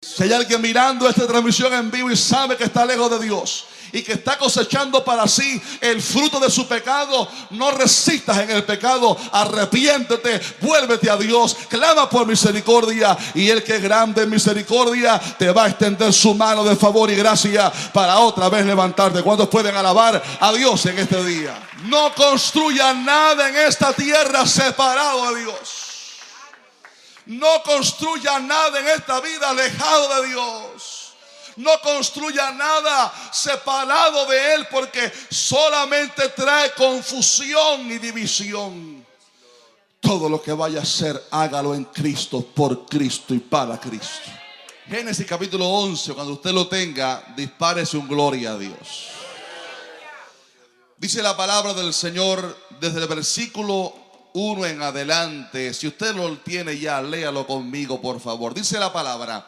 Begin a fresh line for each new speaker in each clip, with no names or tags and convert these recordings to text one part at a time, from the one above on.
Si hay alguien mirando esta transmisión en vivo y sabe que está lejos de Dios y que está cosechando para sí el fruto de su pecado, no resistas en el pecado, arrepiéntete, vuélvete a Dios, clama por misericordia, y el que es grande en misericordia te va a extender su mano de favor y gracia para otra vez levantarte. ¿Cuántos pueden alabar a Dios en este día? No construya nada en esta tierra separado de Dios. No construya nada en esta vida alejado de Dios. No construya nada separado de Él, porque solamente trae confusión y división. Todo lo que vaya a hacer, hágalo en Cristo, por Cristo y para Cristo. Génesis capítulo 11, cuando usted lo tenga, dispárese un gloria a Dios. Dice la palabra del Señor desde el versículo 1 en adelante. Si usted lo tiene ya, léalo conmigo, por favor. Dice la palabra: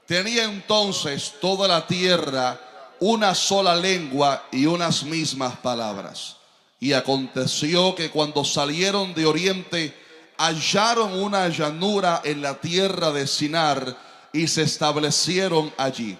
tenía entonces toda la tierra una sola lengua y unas mismas palabras. Y aconteció que cuando salieron de oriente, hallaron una llanura en la tierra de Sinar y se establecieron allí.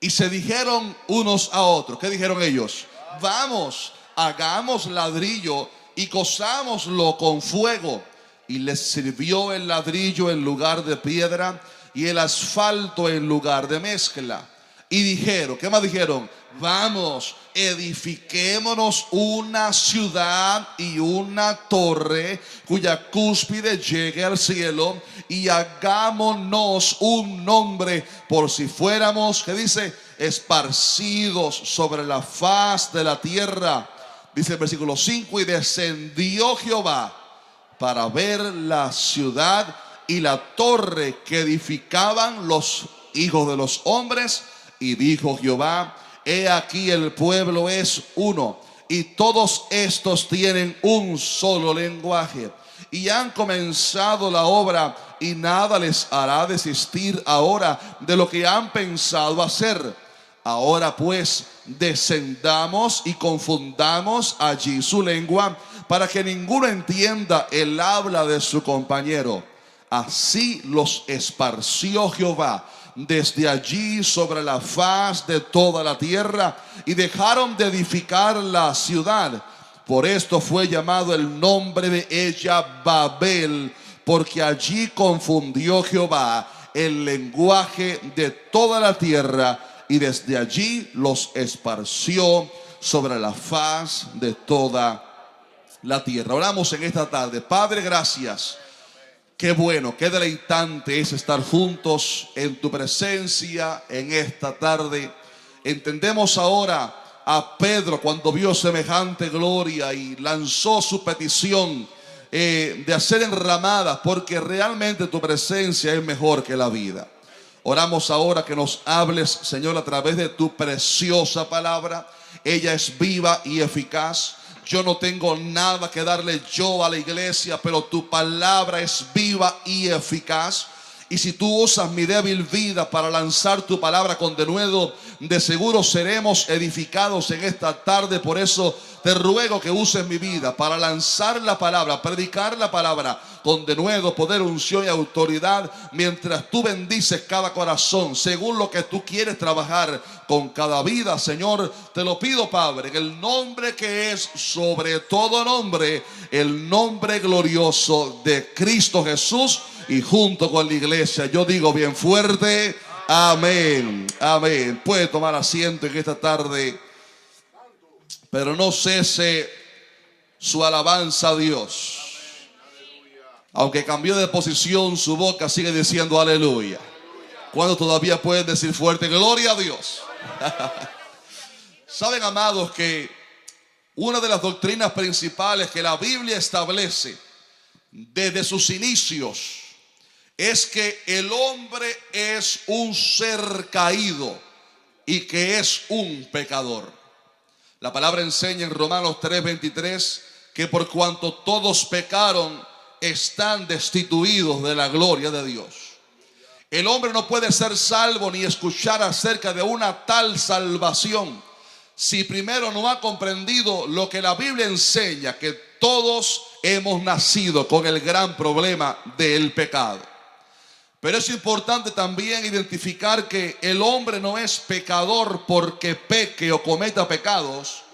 Y se dijeron unos a otros. ¿Qué dijeron ellos? Vamos, hagamos ladrillo y cozámoslo con fuego. Y les sirvió el ladrillo en lugar de piedra y el asfalto en lugar de mezcla. Y dijeron, ¿qué más dijeron? Vamos, edifiquémonos una ciudad y una torre cuya cúspide llegue al cielo, y hagámonos un nombre, por si fuéramos, ¿qué dice? Esparcidos sobre la faz de la tierra. Dice el versículo 5: y descendió Jehová para ver la ciudad y la torre que edificaban los hijos de los hombres. Y dijo Jehová: he aquí el pueblo es uno, y todos estos tienen un solo lenguaje, y han comenzado la obra, y nada les hará desistir ahora de lo que han pensado hacer. Ahora pues, descendamos y confundamos allí su lengua, para que ninguno entienda el habla de su compañero. Así los esparció Jehová desde allí sobre la faz de toda la tierra, y dejaron de edificar la ciudad. Por esto fue llamado el nombre de ella Babel, porque allí confundió Jehová el lenguaje de toda la tierra, y desde allí los esparció sobre la faz de toda la tierra. Oramos en esta tarde. Padre, gracias. Qué bueno, qué deleitante es estar juntos en tu presencia en esta tarde. Entendemos ahora a Pedro cuando vio semejante gloria y lanzó su petición de hacer enramadas, porque realmente tu presencia es mejor que la vida. Oramos ahora que nos hables, Señor, a través de tu preciosa palabra. Ella es viva y eficaz. Yo no tengo nada que darle yo a la iglesia, pero tu palabra es viva y eficaz. Y si tú usas mi débil vida para lanzar tu palabra con denuedo, de seguro seremos edificados en esta tarde. Por eso te ruego que uses mi vida para lanzar la palabra, predicar la palabra con denuedo, poder, unción y autoridad, mientras tú bendices cada corazón según lo que tú quieres trabajar con cada vida. Señor, te lo pido, Padre, en el nombre que es sobre todo nombre, el nombre glorioso de Cristo Jesús. Y junto con la iglesia yo digo bien fuerte: amén, amén. Puede tomar asiento en esta tarde, pero no cese su alabanza a Dios. Aunque cambió de posición, su boca sigue diciendo aleluya. ¿Cuándo todavía pueden decir fuerte gloria a Dios? Saben, amados, que una de las doctrinas principales que la Biblia establece desde sus inicios es que el hombre es un ser caído y que es un pecador. La palabra enseña en Romanos 3:23 que por cuanto todos pecaron, están destituidos de la gloria de Dios. El hombre no puede ser salvo ni escuchar acerca de una tal salvación si primero no ha comprendido lo que la Biblia enseña, que todos hemos nacido con el gran problema del pecado. Pero es importante también identificar que el hombre no es pecador porque peque o cometa pecados,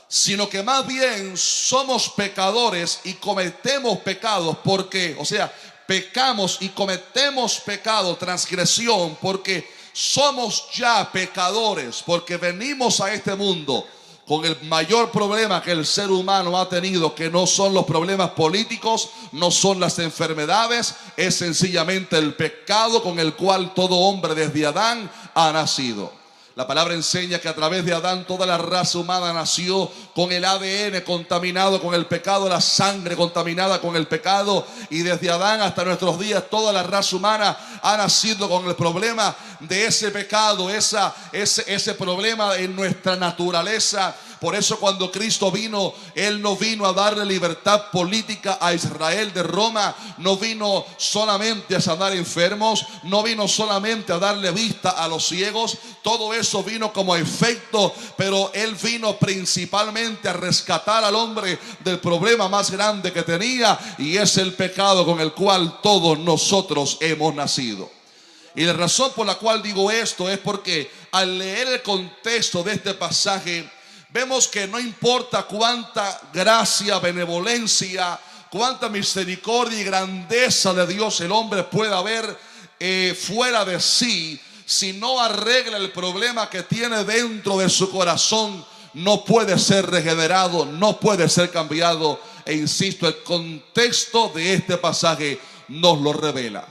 sino que más bien somos pecadores y cometemos pecados porque, o sea, pecamos y cometemos pecado, transgresión, porque somos ya pecadores, porque venimos a este mundo con el mayor problema que el ser humano ha tenido, que no son los problemas políticos, no son las enfermedades, es sencillamente el pecado con el cual todo hombre desde Adán ha nacido. La palabra enseña que a través de Adán toda la raza humana nació con el ADN contaminado con el pecado, la sangre contaminada con el pecado, y desde Adán hasta nuestros días toda la raza humana ha nacido con el problema de ese pecado, ese problema en nuestra naturaleza. Por eso cuando Cristo vino, Él no vino a darle libertad política a Israel de Roma, no vino solamente a sanar enfermos, no vino solamente a darle vista a los ciegos, todo eso vino como efecto, pero Él vino principalmente a rescatar al hombre del problema más grande que tenía, y es el pecado con el cual todos nosotros hemos nacido. Y la razón por la cual digo esto es porque al leer el contexto de este pasaje, vemos que no importa cuánta gracia, benevolencia, cuánta misericordia y grandeza de Dios el hombre pueda ver fuera de sí, si no arregla el problema que tiene dentro de su corazón, no puede ser regenerado, no puede ser cambiado. E insisto, el contexto de este pasaje nos lo revela.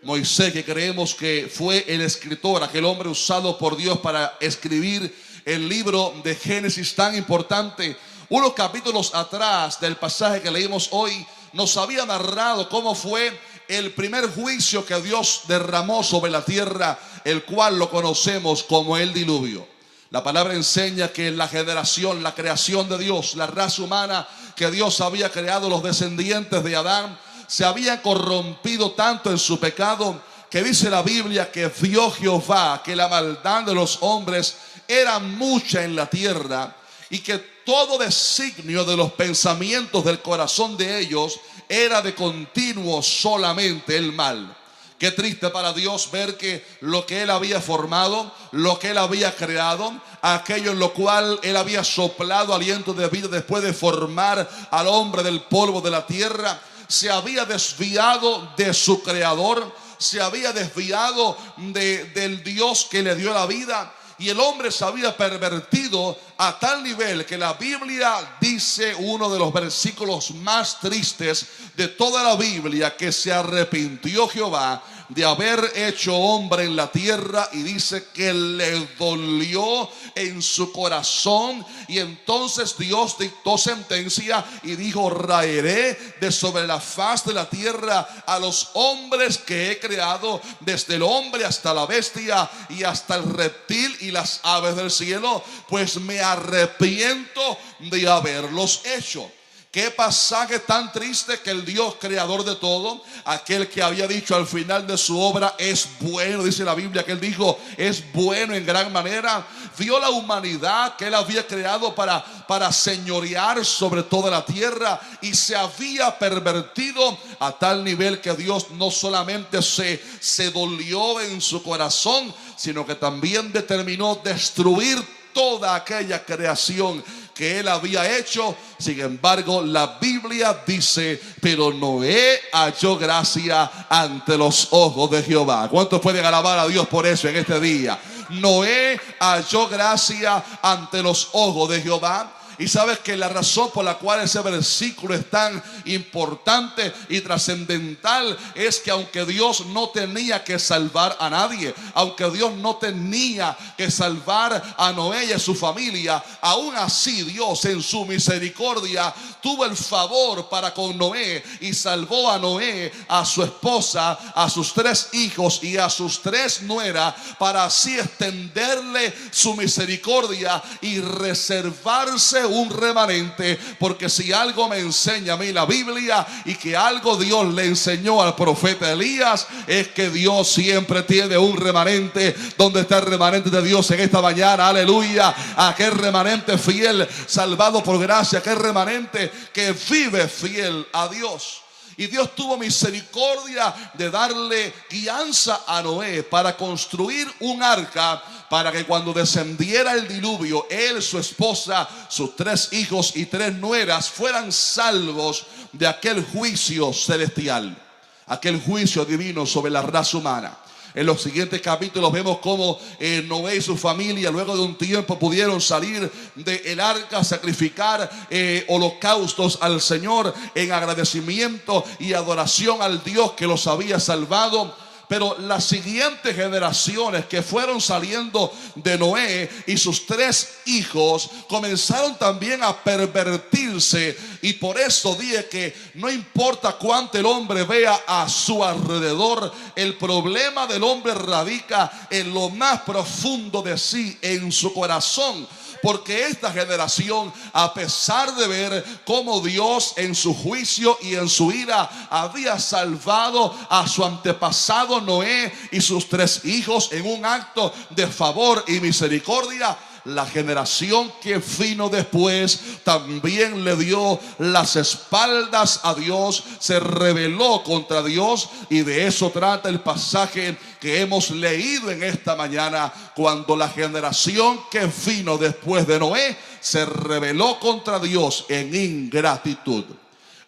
Moisés, que creemos que fue el escritor, aquel hombre usado por Dios para escribir el libro de Génesis tan importante, unos capítulos atrás del pasaje que leímos hoy, nos había narrado cómo fue el primer juicio que Dios derramó sobre la tierra, el cual lo conocemos como el diluvio. La palabra enseña que la generación, la creación de Dios, la raza humana que Dios había creado, los descendientes de Adán, se habían corrompido tanto en su pecado que dice la Biblia que vio Jehová que la maldad de los hombres era mucha en la tierra y que todo designio de los pensamientos del corazón de ellos era de continuo solamente el mal. Qué triste para Dios ver que lo que Él había formado, lo que Él había creado, aquello en lo cual Él había soplado aliento de vida después de formar al hombre del polvo de la tierra, se había desviado de su creador, se había desviado del Dios que le dio la vida. Y el hombre se había pervertido a tal nivel que la Biblia dice, uno de los versículos más tristes de toda la Biblia, que se arrepintió Jehová de haber hecho hombre en la tierra, y dice que le dolió en su corazón, y entonces Dios dictó sentencia y dijo: raeré de sobre la faz de la tierra a los hombres que he creado, desde el hombre hasta la bestia y hasta el reptil y las aves del cielo, pues me arrepiento de haberlos hecho. Qué pasaje tan triste, que el Dios creador de todo, aquel que había dicho al final de su obra es bueno, dice la Biblia que Él dijo es bueno en gran manera, vio la humanidad que Él había creado para señorear sobre toda la tierra, y se había pervertido a tal nivel que Dios no solamente se dolió en su corazón, sino que también determinó destruir toda aquella creación que Él había hecho. Sin embargo, la Biblia dice: pero Noé halló gracia ante los ojos de Jehová. ¿Cuántos pueden alabar a Dios por eso en este día? Noé halló gracia ante los ojos de Jehová. Y sabes que la razón por la cual ese versículo es tan importante y trascendental es que aunque Dios no tenía que salvar a nadie, aunque Dios no tenía que salvar a Noé y a su familia, aún así Dios en su misericordia tuvo el favor para con Noé y salvó a Noé, a su esposa, a sus 3 hijos y a sus 3 nueras, para así extenderle su misericordia y reservarse un remanente. Porque si algo me enseña a mí la Biblia, y que algo Dios le enseñó al profeta Elías, es que Dios siempre tiene un remanente. ¿Dónde está el remanente de Dios en esta mañana? Aleluya. Aquel remanente fiel, salvado por gracia, aquel remanente que vive fiel a Dios. Y Dios tuvo misericordia de darle guianza a Noé para construir un arca, para que cuando descendiera el diluvio, él, su esposa, sus 3 hijos y 3 nueras fueran salvos de aquel juicio celestial, aquel juicio divino sobre la raza humana. En los siguientes capítulos vemos cómo Noé y su familia, luego de un tiempo, pudieron salir del arca a sacrificar holocaustos al Señor en agradecimiento y adoración al Dios que los había salvado. Pero las siguientes generaciones que fueron saliendo de Noé y sus 3 hijos comenzaron también a pervertirse. Y por eso dije que no importa cuánto el hombre vea a su alrededor, el problema del hombre radica en lo más profundo de sí, en su corazón. Porque esta generación, a pesar de ver cómo Dios en su juicio y en su ira había salvado a su antepasado Noé y sus 3 hijos en un acto de favor y misericordia, la generación que vino después también le dio las espaldas a Dios, se rebeló contra Dios. Y de eso trata el pasaje que hemos leído en esta mañana, cuando la generación que vino después de Noé se rebeló contra Dios en ingratitud.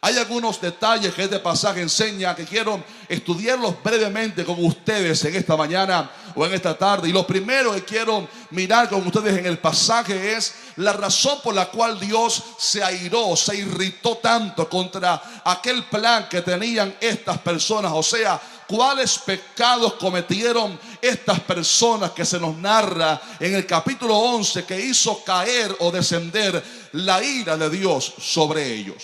Hay algunos detalles que este pasaje enseña que quiero estudiarlos brevemente con ustedes en esta mañana o en esta tarde. Y lo primero que quiero mirar con ustedes en el pasaje es la razón por la cual Dios se airó, se irritó tanto contra aquel plan que tenían estas personas. O sea, cuáles pecados cometieron estas personas que se nos narra en el capítulo 11, que hizo caer o descender la ira de Dios sobre ellos.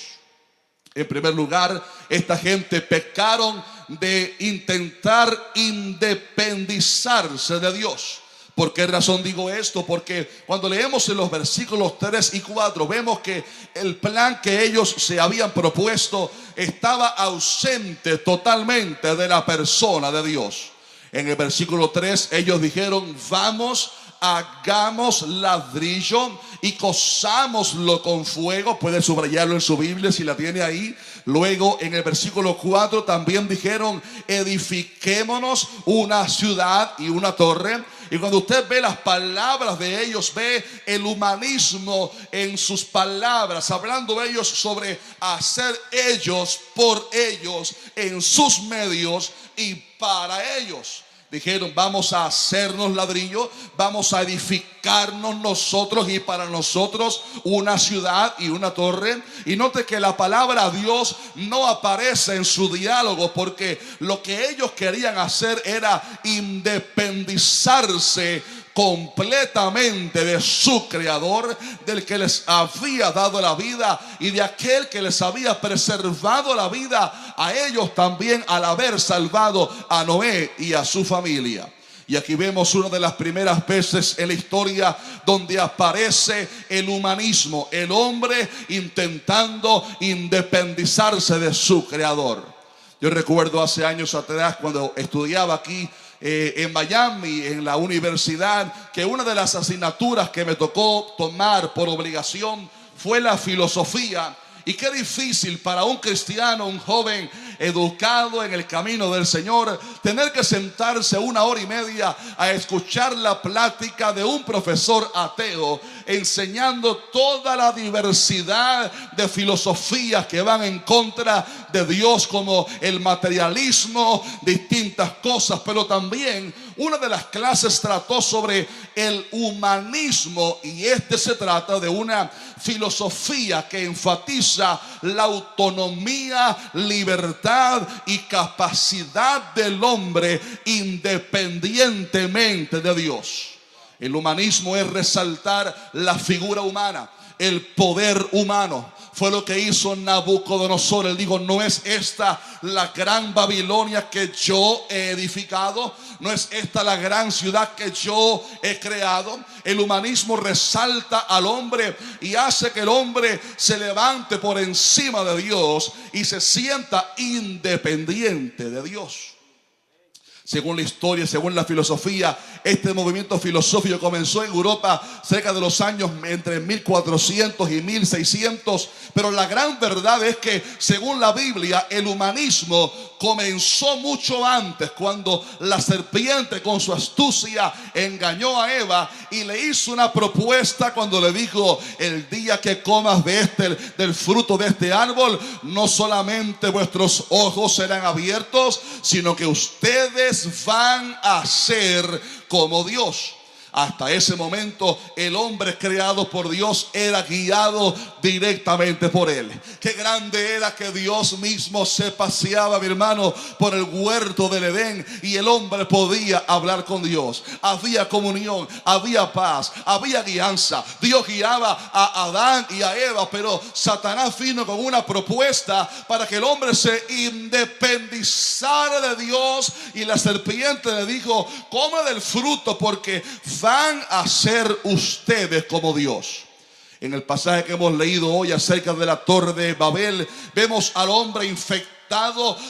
En primer lugar, esta gente pecaron de intentar independizarse de Dios. ¿Por qué razón digo esto? Porque cuando leemos en los versículos 3 y 4 vemos que el plan que ellos se habían propuesto estaba ausente totalmente de la persona de Dios. En el versículo 3 ellos dijeron: vamos, hagamos ladrillo y cozámoslo con fuego. Puede subrayarlo en su Biblia si la tiene ahí. Luego en el versículo 4 también dijeron: edifiquémonos una ciudad y una torre. Y cuando usted ve las palabras de ellos, ve el humanismo en sus palabras, hablando ellos sobre hacer ellos por ellos, en sus medios y para ellos. Dijeron: vamos a hacernos ladrillo, vamos a edificarnos nosotros y para nosotros una ciudad y una torre. Y note que la palabra Dios no aparece en su diálogo, porque lo que ellos querían hacer era independizarse completamente de su creador, del que les había dado la vida y de aquel que les había preservado la vida a ellos también, al haber salvado a Noé y a su familia. Y aquí vemos una de las primeras veces en la historia donde aparece el humanismo, el hombre intentando independizarse de su creador. Yo recuerdo hace años atrás, cuando estudiaba aquí en Miami, en la universidad, que una de las asignaturas que me tocó tomar por obligación fue la filosofía. Y qué difícil para un cristiano, un joven educado en el camino del Señor, tener que sentarse 1 hora y media a escuchar la plática de un profesor ateo, enseñando toda la diversidad de filosofías que van en contra de Dios, como el materialismo, distintas cosas. Pero también una de las clases trató sobre el humanismo, y se trata de una filosofía que enfatiza la autonomía, libertad y capacidad del hombre independientemente de Dios. El humanismo es resaltar la figura humana, el poder humano. Fue lo que hizo Nabucodonosor. Él dijo: no es esta la gran Babilonia que yo he edificado, no es esta la gran ciudad que yo he creado. El humanismo resalta al hombre y hace que el hombre se levante por encima de Dios y se sienta independiente de Dios. Según la historia, según la filosofía, este movimiento filosófico comenzó en Europa cerca de los años entre 1400 y 1600. Pero la gran verdad es que, según la Biblia, el humanismo comenzó mucho antes, cuando la serpiente con su astucia engañó a Eva y le hizo una propuesta cuando le dijo: el día que comas del fruto de este árbol, no solamente vuestros ojos serán abiertos, sino que ustedes van a ser como Dios. Hasta ese momento el hombre creado por Dios era guiado directamente por él. Qué grande era que Dios mismo se paseaba, mi hermano, por el huerto del Edén, y el hombre podía hablar con Dios. Había comunión, había paz, había guianza. Dios guiaba a Adán y a Eva, pero Satanás vino con una propuesta para que el hombre se independizara de Dios, y la serpiente le dijo: come del fruto porque van a ser ustedes como Dios. En el pasaje que hemos leído hoy acerca de la Torre de Babel, vemos al hombre infectado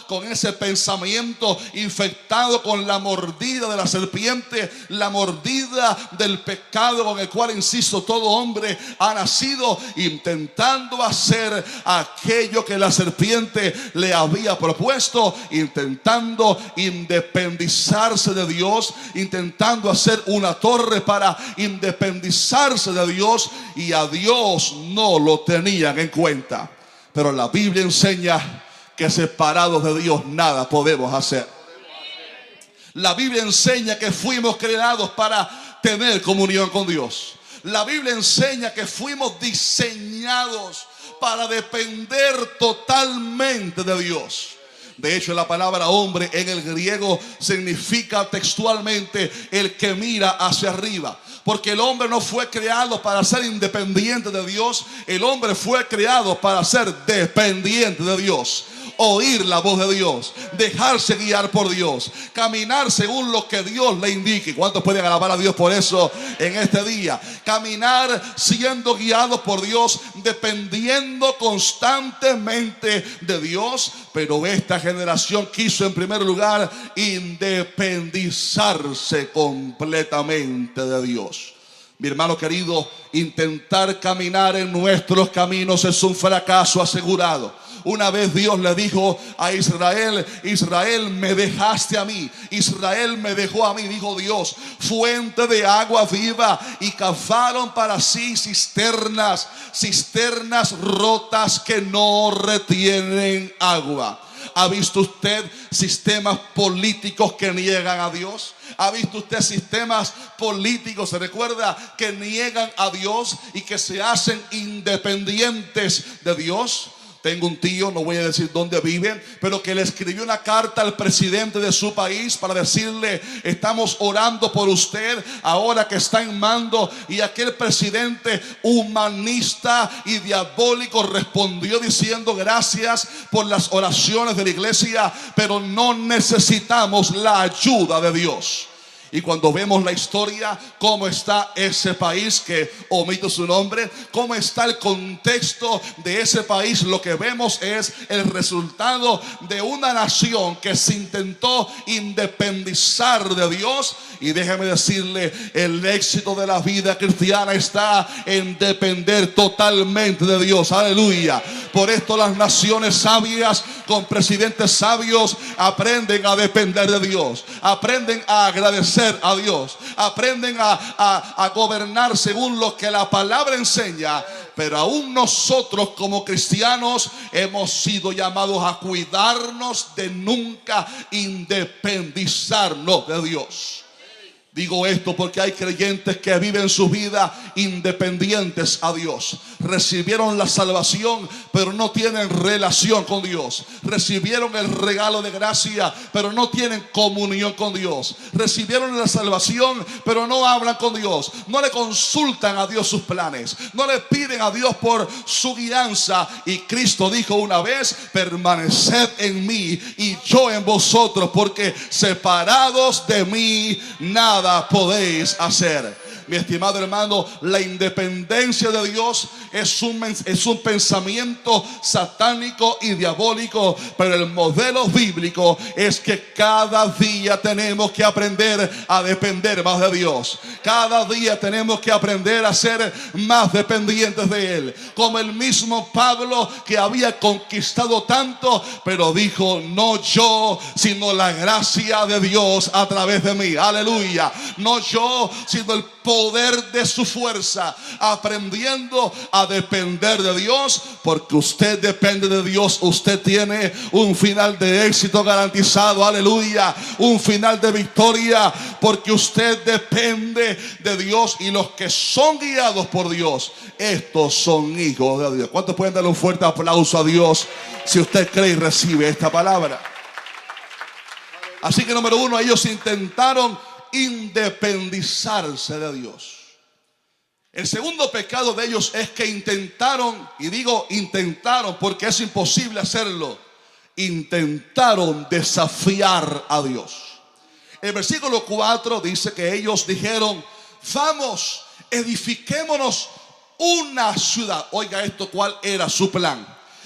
con ese pensamiento, infectado con la mordida de la serpiente, la mordida del pecado con el cual, insisto, todo hombre ha nacido, intentando hacer aquello que la serpiente le había propuesto, intentando independizarse de Dios, intentando hacer una torre para independizarse de Dios, y a Dios no lo tenían en cuenta. Pero la Biblia enseña que separados de Dios nada podemos hacer. La Biblia enseña que fuimos creados para tener comunión con Dios. La Biblia enseña que fuimos diseñados para depender totalmente de Dios. De hecho, la palabra hombre en el griego significa textualmente el que mira hacia arriba. Porque el hombre no fue creado para ser independiente de Dios. El hombre fue creado para ser dependiente de Dios. Oír la voz de Dios, dejarse guiar por Dios, caminar según lo que Dios le indique. ¿Cuántos pueden alabar a Dios por eso en este día? Caminar siendo guiados por Dios, dependiendo constantemente de Dios. Pero esta generación quiso, en primer lugar, independizarse completamente de Dios. Mi hermano querido, intentar caminar en nuestros caminos es un fracaso asegurado. Una vez Dios le dijo a Israel: Israel, me dejaste a mí, Israel me dejó a mí, dijo Dios, fuente de agua viva, y cavaron para sí cisternas rotas que no retienen agua. ¿Ha visto usted sistemas políticos que niegan a Dios? ¿Ha visto usted sistemas políticos, se recuerda, que niegan a Dios y que se hacen independientes de Dios? Tengo un tío, no voy a decir dónde vive, pero que le escribió una carta al presidente de su país para decirle: estamos orando por usted ahora que está en mando. Y aquel presidente humanista y diabólico respondió diciendo: gracias por las oraciones de la iglesia, pero no necesitamos la ayuda de Dios. Y cuando vemos la historia, cómo está ese país, que omito su nombre, cómo está el contexto de ese país, lo que vemos es el resultado de una nación que se intentó independizar de Dios. Y déjeme decirle, el éxito de la vida cristiana está en depender totalmente de Dios. Aleluya. Por esto las naciones sabias con presidentes sabios aprenden a depender de Dios, aprenden a agradecer a Dios, aprenden a gobernar según lo que la palabra enseña. Pero aún nosotros como cristianos hemos sido llamados a cuidarnos de nunca independizarnos de Dios. Digo esto porque hay creyentes que viven su vida independientes a Dios. Recibieron la salvación, pero no tienen relación con Dios. Recibieron el regalo de gracia, pero no tienen comunión con Dios. Recibieron la salvación, pero no hablan con Dios. No le consultan a Dios sus planes. No le piden a Dios por su guianza. Y Cristo dijo una vez: permaneced en mí y yo en vosotros, porque separados de mí nada podéis hacer. Mi estimado hermano, la independencia de Dios es un pensamiento satánico y diabólico, pero el modelo bíblico es que cada día tenemos que aprender a depender más de Dios. Cada día tenemos que aprender a ser más dependientes de Él. Como el mismo Pablo, que había conquistado tanto, pero dijo: no yo, sino la gracia de Dios a través de mí. Aleluya. No yo, sino el poder de su fuerza. Aprendiendo a depender de Dios, porque usted depende de Dios, usted tiene un final de éxito garantizado. Aleluya. Un final de victoria, porque usted depende de Dios, y los que son guiados por Dios, estos son hijos de Dios. ¿Cuántos pueden darle un fuerte aplauso a Dios si usted cree y recibe esta palabra? Así que número uno, ellos intentaron independizarse de Dios. El segundo pecado de ellos es que intentaron, y digo intentaron porque es imposible hacerlo, intentaron desafiar a Dios. El versículo 4 dice que ellos dijeron: vamos, edifiquémonos una ciudad. Oiga esto, ¿cuál era su plan?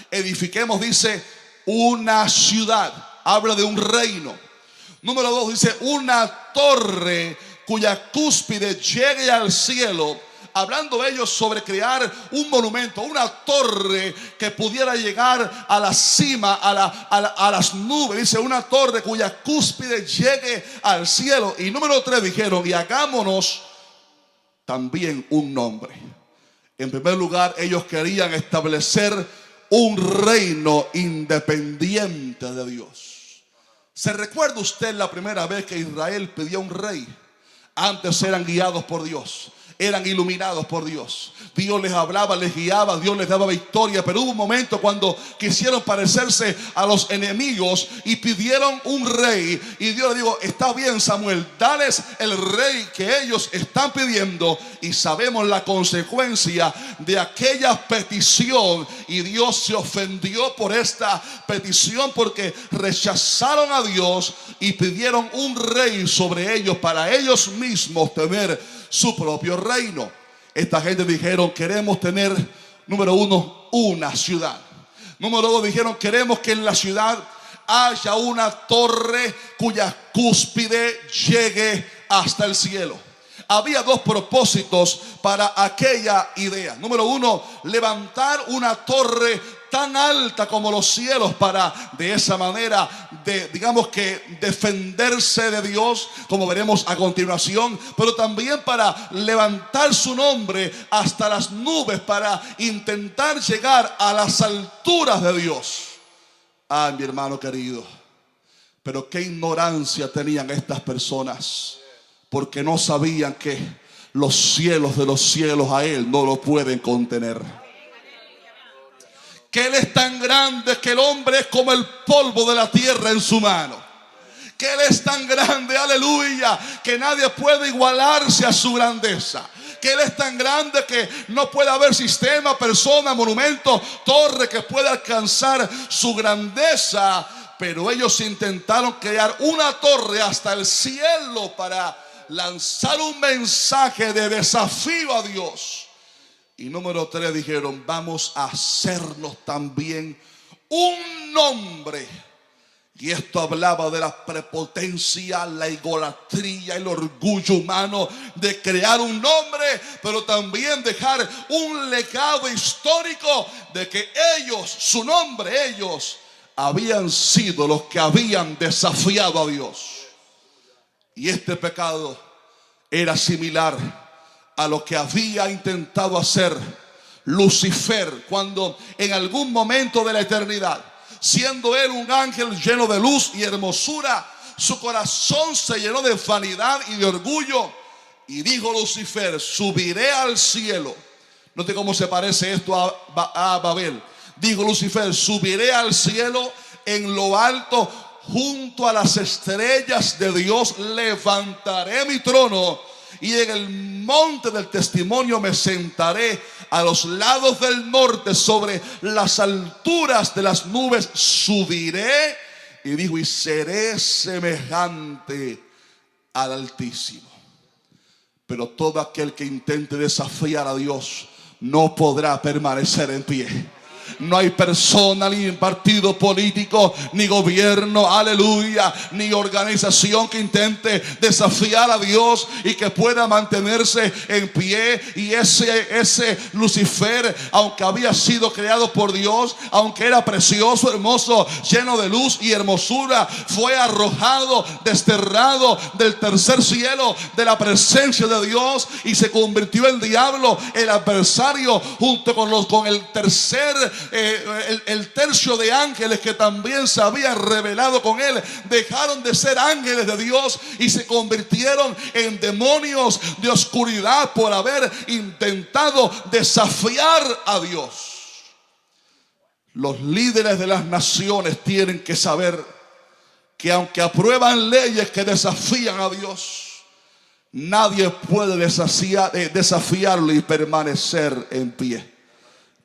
Edifiquemos, dice, una ciudad. Habla de un reino. Número 2 dice una torre cuya cúspide llegue al cielo. Hablando ellos sobre crear un monumento, una torre que pudiera llegar a la cima, a las nubes. Dice una torre cuya cúspide llegue al cielo. Y número 3 dijeron: y hagámonos también un nombre. En primer lugar, ellos querían establecer un reino independiente de Dios. ¿Se recuerda usted la primera vez que Israel pidió un rey? Antes eran guiados por Dios, eran iluminados por Dios. Dios les hablaba, les guiaba, Dios les daba victoria. Pero hubo un momento cuando quisieron parecerse a los enemigos y pidieron un rey. Y Dios le dijo: está bien, Samuel, dales el rey que ellos están pidiendo. Y sabemos la consecuencia de aquella petición. Y Dios se ofendió por esta petición, porque rechazaron a Dios y pidieron un rey sobre ellos, para ellos mismos tener su propio reino. Esta gente dijeron: queremos tener, número 1, una ciudad. Número 2, dijeron: queremos que en la ciudad haya una torre cuya cúspide llegue hasta el cielo. Había 2 propósitos para aquella idea. Número 1, levantar una torre tan alta como los cielos, para de esa manera, digamos que defenderse de Dios, como veremos a continuación. Pero también para levantar su nombre hasta las nubes, para intentar llegar a las alturas de Dios. Ah, mi hermano querido, pero qué ignorancia tenían estas personas, porque no sabían que los cielos de los cielos a Él no lo pueden contener. Que Él es tan grande que el hombre es como el polvo de la tierra en su mano. Que Él es tan grande, aleluya, que nadie puede igualarse a su grandeza. Que Él es tan grande que no puede haber sistema, persona, monumento, torre que pueda alcanzar su grandeza. Pero ellos intentaron crear una torre hasta el cielo para lanzar un mensaje de desafío a Dios. Y número 3 dijeron: vamos a hacernos también un nombre. Y esto hablaba de la prepotencia, la idolatría, el orgullo humano de crear un nombre, pero también dejar un legado histórico de que ellos, su nombre, ellos habían sido los que habían desafiado a Dios. Y este pecado era similar a lo que había intentado hacer Lucifer, cuando en algún momento de la eternidad, siendo él un ángel lleno de luz y hermosura, su corazón se llenó de vanidad y de orgullo, y dijo Lucifer: subiré al cielo. Note cómo se parece esto a Babel. Dijo Lucifer: subiré al cielo, en lo alto, junto a las estrellas de Dios, levantaré mi trono, y en el monte del testimonio me sentaré a los lados del norte, sobre las alturas de las nubes subiré. Y dijo: y seré semejante al Altísimo. Pero todo aquel que intente desafiar a Dios no podrá permanecer en pie. No hay persona, ni partido político, ni gobierno, aleluya, ni organización que intente desafiar a Dios y que pueda mantenerse en pie. Y ese Lucifer, aunque había sido creado por Dios, aunque era precioso, hermoso, lleno de luz y hermosura, fue arrojado, desterrado del tercer cielo, de la presencia de Dios, y se convirtió en diablo, el adversario, junto con el tercio de ángeles que también se habían rebelado con él. Dejaron de ser ángeles de Dios y se convirtieron en demonios de oscuridad por haber intentado desafiar a Dios. Los líderes de las naciones tienen que saber que aunque aprueban leyes que desafían a Dios, nadie puede desafiarlo y permanecer en pie.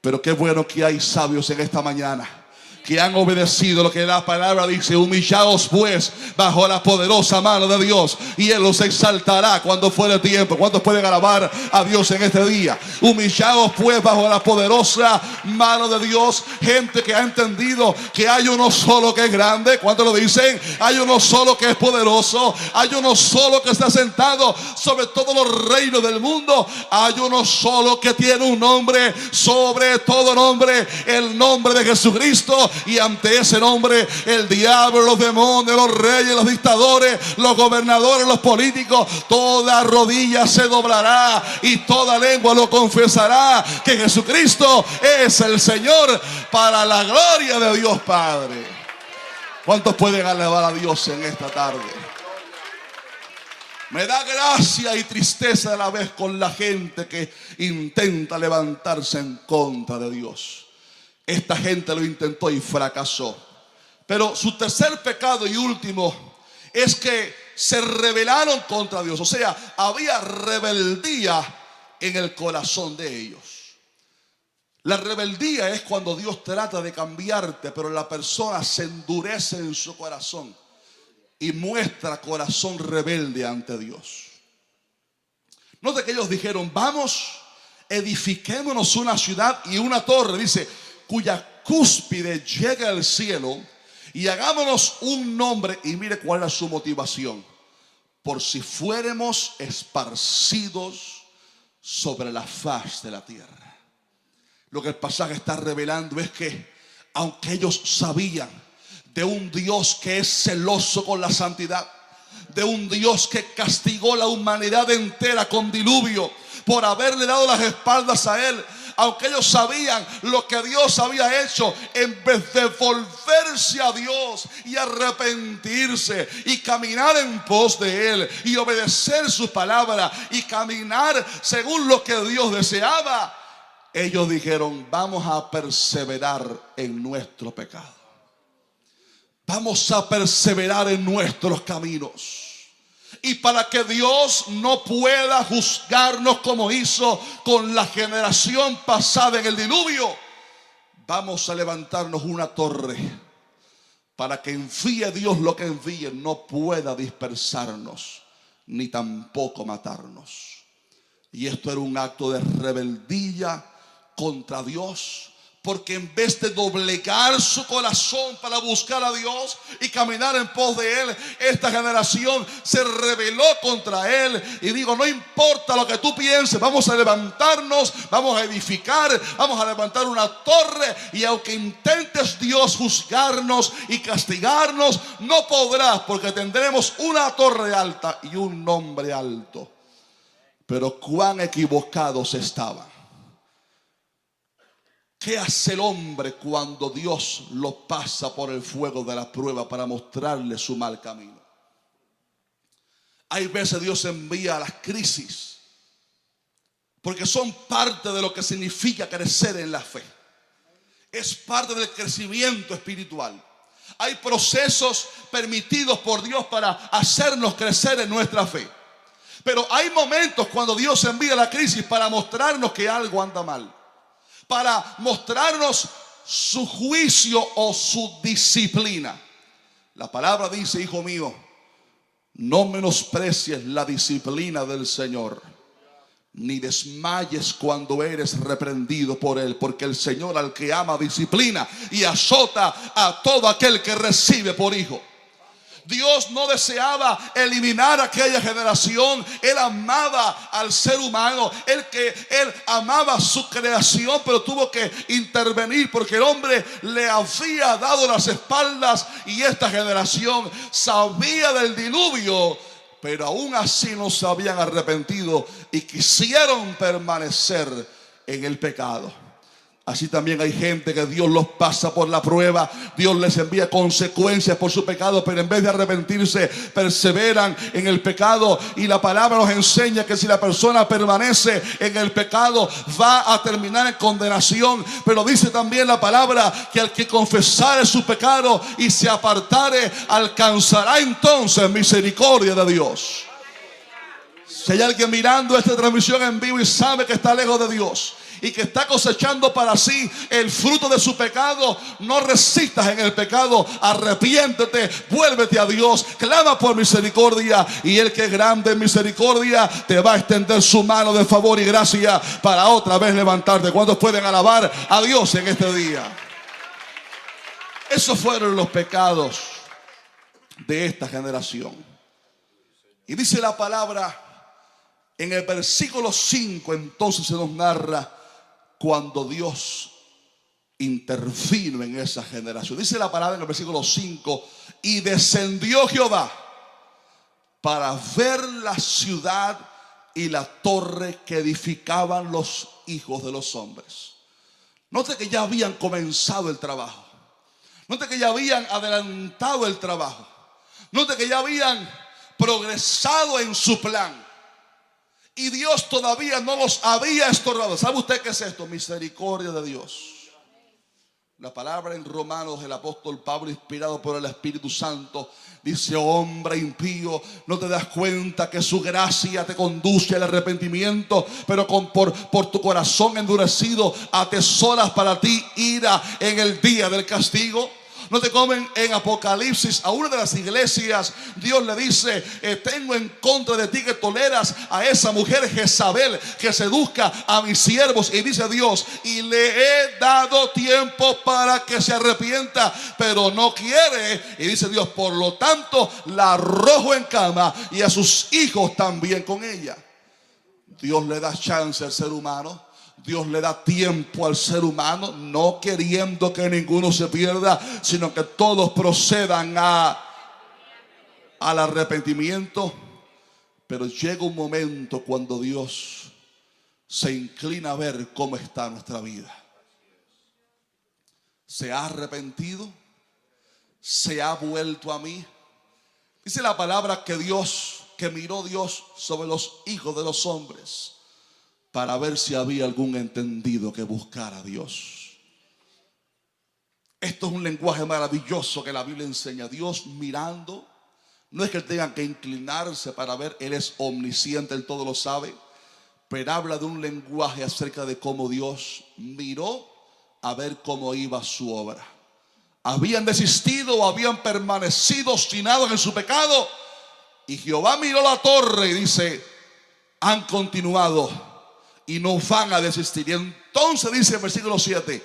Pero qué bueno que hay sabios en esta mañana que han obedecido lo que la palabra dice. Humillaos pues bajo la poderosa mano de Dios, y Él los exaltará cuando fuere tiempo. ¿Cuántos pueden alabar a Dios en este día? Humillaos pues bajo la poderosa mano de Dios. Gente que ha entendido que hay uno solo que es grande. ¿Cuántos lo dicen? Hay uno solo que es poderoso. Hay uno solo que está sentado sobre todos los reinos del mundo. Hay uno solo que tiene un nombre sobre todo nombre, el nombre de Jesucristo. Y ante ese nombre, el diablo, los demonios, los reyes, los dictadores, los gobernadores, los políticos, toda rodilla se doblará y toda lengua lo confesará, que Jesucristo es el Señor, para la gloria de Dios Padre. ¿Cuántos pueden alabar a Dios en esta tarde? Me da gracia y tristeza a la vez con la gente que intenta levantarse en contra de Dios. Esta gente lo intentó y fracasó. Pero su tercer pecado y último es que se rebelaron contra Dios. O sea, había rebeldía en el corazón de ellos. La rebeldía es cuando Dios trata de cambiarte, pero la persona se endurece en su corazón y muestra corazón rebelde ante Dios. Note que ellos dijeron: vamos, edifiquémonos una ciudad y una torre, dice, cuya cúspide llega al cielo, y hagámonos un nombre. Y mire cuál era su motivación: por si fuéramos esparcidos sobre la faz de la tierra. Lo que el pasaje está revelando es que, aunque ellos sabían de un Dios que es celoso con la santidad, de un Dios que castigó la humanidad entera con diluvio por haberle dado las espaldas a Él, aunque ellos sabían lo que Dios había hecho, en vez de volverse a Dios y arrepentirse y caminar en pos de Él y obedecer su palabra y caminar según lo que Dios deseaba, ellos dijeron: vamos a perseverar en nuestro pecado. Vamos a perseverar en nuestros caminos. Y para que Dios no pueda juzgarnos como hizo con la generación pasada en el diluvio, vamos a levantarnos una torre para que envíe Dios lo que envíe, no pueda dispersarnos ni tampoco matarnos. Y esto era un acto de rebeldía contra Dios, porque en vez de doblegar su corazón para buscar a Dios y caminar en pos de Él, esta generación se rebeló contra Él. Y digo, no importa lo que tú pienses, vamos a levantarnos, vamos a edificar, vamos a levantar una torre. Y aunque intentes, Dios, juzgarnos y castigarnos, no podrás, porque tendremos una torre alta y un nombre alto. Pero cuán equivocados estaban. ¿Qué hace el hombre cuando Dios lo pasa por el fuego de la prueba para mostrarle su mal camino? Hay veces Dios envía las crisis porque son parte de lo que significa crecer en la fe. Es parte del crecimiento espiritual. Hay procesos permitidos por Dios para hacernos crecer en nuestra fe. Pero hay momentos cuando Dios envía la crisis para mostrarnos que algo anda mal, para mostrarnos su juicio o su disciplina. La palabra dice: hijo mío, No menosprecies la disciplina del Señor, ni desmayes cuando eres reprendido por Él, porque el Señor al que ama disciplina y azota a todo aquel que recibe por hijo. Dios no deseaba eliminar aquella generación. Él amaba al ser humano. Él amaba su creación, pero tuvo que intervenir porque el hombre le había dado las espaldas y esta generación sabía del diluvio, pero aún así no se habían arrepentido y quisieron permanecer en el pecado. Así también hay gente que Dios los pasa por la prueba. Dios les envía consecuencias por su pecado, pero en vez de arrepentirse, perseveran en el pecado. Y la palabra nos enseña que si la persona permanece en el pecado, va a terminar en condenación. Pero dice también la palabra que al que confesare su pecado y se apartare, alcanzará entonces misericordia de Dios. Si hay alguien mirando esta transmisión en vivo y sabe que está lejos de Dios y que está cosechando para sí el fruto de su pecado, no resistas en el pecado, arrepiéntete, vuélvete a Dios, clama por misericordia, y el que es grande en misericordia te va a extender su mano de favor y gracia para otra vez levantarte. ¿Cuántos pueden alabar a Dios en este día? Esos fueron los pecados de esta generación. Y dice la palabra en el versículo 5, entonces se nos narra cuando Dios intervino en esa generación. Dice la palabra en el versículo 5: y descendió Jehová para ver la ciudad y la torre que edificaban los hijos de los hombres. Note que ya habían comenzado el trabajo. Note que ya habían adelantado el trabajo. Note que ya habían progresado en su plan. Y Dios todavía no los había estorbado. ¿Sabe usted qué es esto? Misericordia de Dios. La palabra en Romanos, el apóstol Pablo, inspirado por el Espíritu Santo, dice: hombre impío, ¿no te das cuenta que su gracia te conduce al arrepentimiento? Pero por tu corazón endurecido atesoras para ti ira en el día del castigo. No te comen en Apocalipsis a una de las iglesias. Dios le dice: tengo en contra de ti que toleras a esa mujer Jezabel que seduzca a mis siervos. Y dice Dios: y le he dado tiempo para que se arrepienta, pero no quiere. Y dice Dios: por lo tanto la arrojo en cama y a sus hijos también con ella. Dios le da chance al ser humano. Dios le da tiempo al ser humano, no queriendo que ninguno se pierda, sino que todos procedan al arrepentimiento. Pero llega un momento cuando Dios se inclina a ver cómo está nuestra vida. ¿Se ha arrepentido? ¿Se ha vuelto a mí? Dice la palabra que miró Dios sobre los hijos de los hombres para ver si había algún entendido que buscara a Dios. Esto es un lenguaje maravilloso que la Biblia enseña. Dios mirando. No es que él tenga que inclinarse para ver. Él es omnisciente, él todo lo sabe. Pero habla de un lenguaje acerca de cómo Dios miró a ver cómo iba su obra. Habían desistido o habían permanecido obstinados en su pecado. Y Jehová miró la torre y dice: han continuado y no van a desistir. Y entonces dice el versículo 7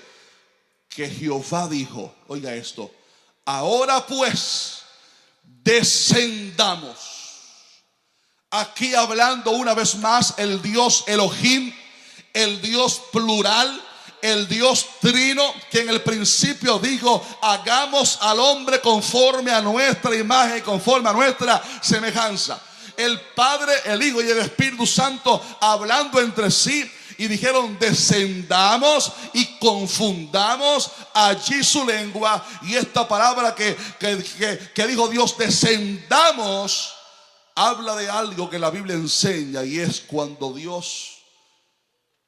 que Jehová dijo, oiga esto: ahora pues descendamos. Aquí hablando una vez más el Dios Elohim, el Dios plural, el Dios trino, que en el principio dijo: hagamos al hombre conforme a nuestra imagen y conforme a nuestra semejanza. El Padre, el Hijo y el Espíritu Santo hablando entre sí, y dijeron: descendamos y confundamos allí su lengua. Y esta palabra que dijo Dios, descendamos, habla de algo que la Biblia enseña, y es cuando Dios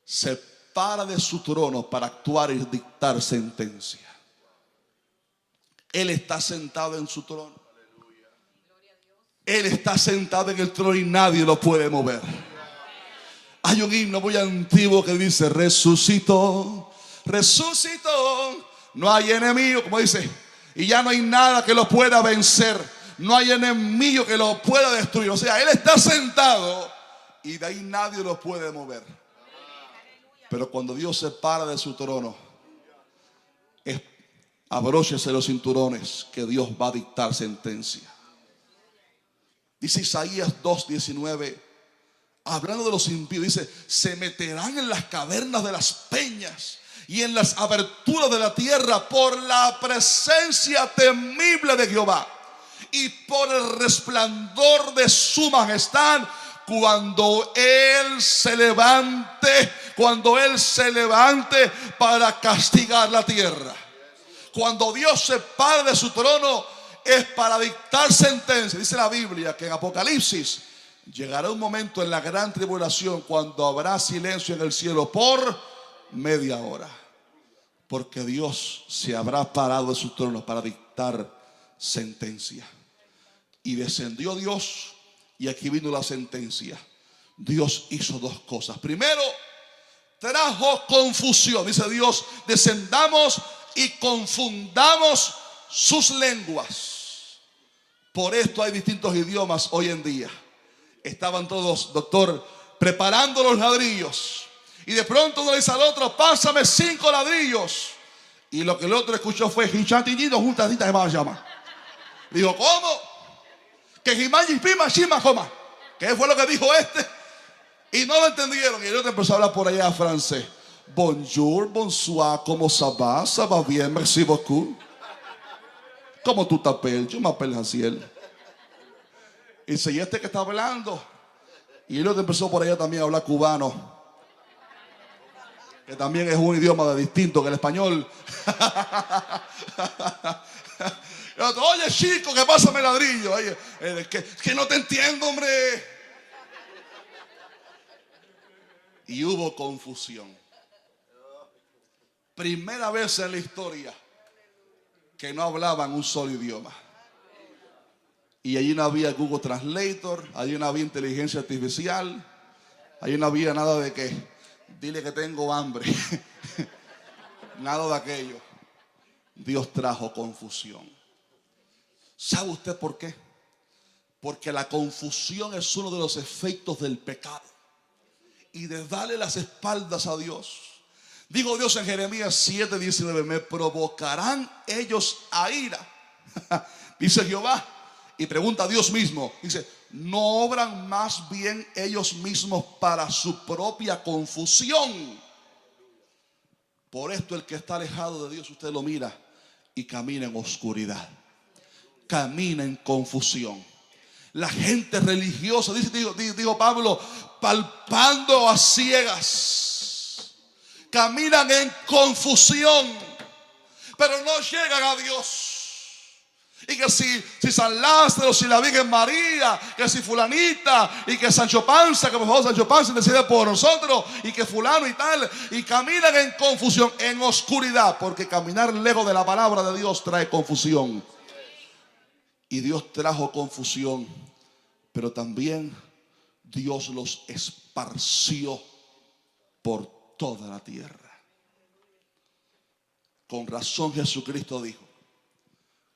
se para de su trono para actuar y dictar sentencia. Él está sentado en su trono. Él está sentado en el trono y nadie lo puede mover. Hay un himno muy antiguo que dice: resucitó, resucitó, no hay enemigo, como dice, y ya no hay nada que lo pueda vencer. no hay enemigo que lo pueda destruir. O sea, Él está sentado y de ahí nadie lo puede mover. Pero cuando Dios se para de su trono, abróchese los cinturones, que Dios va a dictar sentencia. Dice Isaías 2:19, hablando de los impíos, dice: se meterán en las cavernas de las peñas y en las aberturas de la tierra por la presencia temible de Jehová y por el resplandor de su majestad, cuando Él se levante para castigar la tierra. Cuando Dios se para de su trono es para dictar sentencia. Dice la Biblia que en Apocalipsis llegará un momento en la gran tribulación cuando habrá silencio en el cielo por media hora, porque Dios se habrá parado de su trono para dictar sentencia. Y descendió Dios, y aquí vino la sentencia. Dios hizo dos cosas. Primero, trajo confusión. Dice Dios: descendamos y confundamos sus lenguas. Por esto hay distintos idiomas hoy en día. Estaban todos, doctor, preparando los ladrillos, y de pronto uno le dice al otro: pásame 5 ladrillos. Y lo que el otro escuchó fue: dijo, ¿cómo? Que Jimayi Pima Shima Joma. ¿Qué fue lo que dijo este? Y no lo entendieron. Y el otro empezó a hablar por allá francés. Bonjour, bonsoir, ¿cómo ça va? Ça va bien, merci beaucoup. ¿Cómo tú t'appelles? Yo me appelle Jaciel. Y dice: ¿y este que está hablando? Y el otro empezó por allá también a hablar cubano, que también es un idioma distinto que el español. El otro: oye, chico, que pásame el ladrillo. Oye, que no te entiendo, hombre. Y hubo confusión. Primera vez en la historia que no hablaban un solo idioma. Y allí no había Google Translator, allí no había inteligencia artificial, allí no había nada de que dile que tengo hambre. Nada de aquello. Dios trajo confusión. ¿Sabe usted por qué? Porque la confusión es uno de los efectos del pecado y de darle las espaldas a Dios. Dijo Dios en Jeremías 7:19: me provocarán ellos a ira, dice Jehová. Y pregunta a Dios mismo, dice: ¿no obran más bien ellos mismos para su propia confusión? Por esto el que está alejado de Dios, usted lo mira y camina en oscuridad, camina en confusión. La gente religiosa, dijo Pablo, palpando a ciegas, caminan en confusión, pero no llegan a Dios. Y que si San Lázaro, si la Virgen María, que si fulanita, y que Sancho Panza, que por favor Sancho Panza decide por nosotros, y que fulano y tal, y caminan en confusión, en oscuridad, porque caminar lejos de la palabra de Dios trae confusión. Y Dios trajo confusión, pero también Dios los esparció por toda la tierra. Con razón Jesucristo dijo: